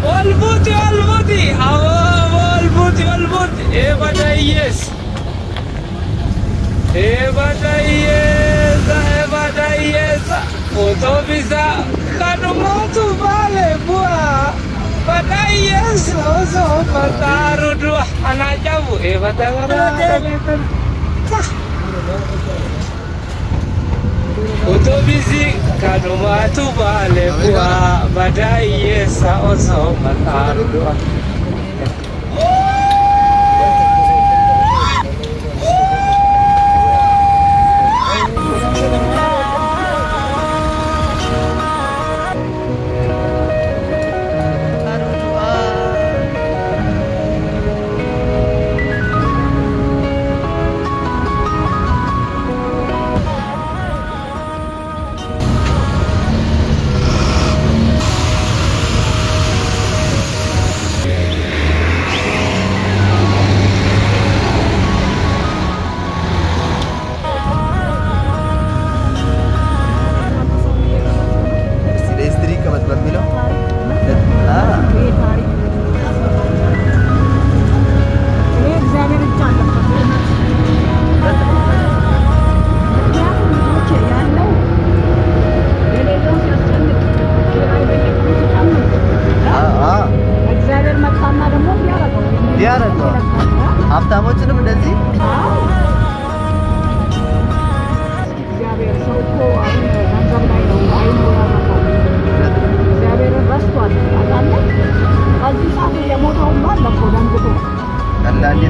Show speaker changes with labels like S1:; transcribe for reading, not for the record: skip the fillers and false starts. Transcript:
S1: والبوتي والبوتي إيه بدايس Otobisa kanumotu vale bua Badayes ozo mataru dua anak jabu batangara Otobisi kanumotu vale bua Badayes ozo mataru dua
S2: ሀብታሞችንም እንደዚህ
S3: እግዚአብሔር ሰው እኮ አሁን ገንዘብ ላይ ነው አይኑ ያረፈው እግዚአብሔርን ረስቷል ታውቃለህ ከዚህ ሰዓት የሞተው ማን ነው ደንግጦ
S2: አንዳንዴ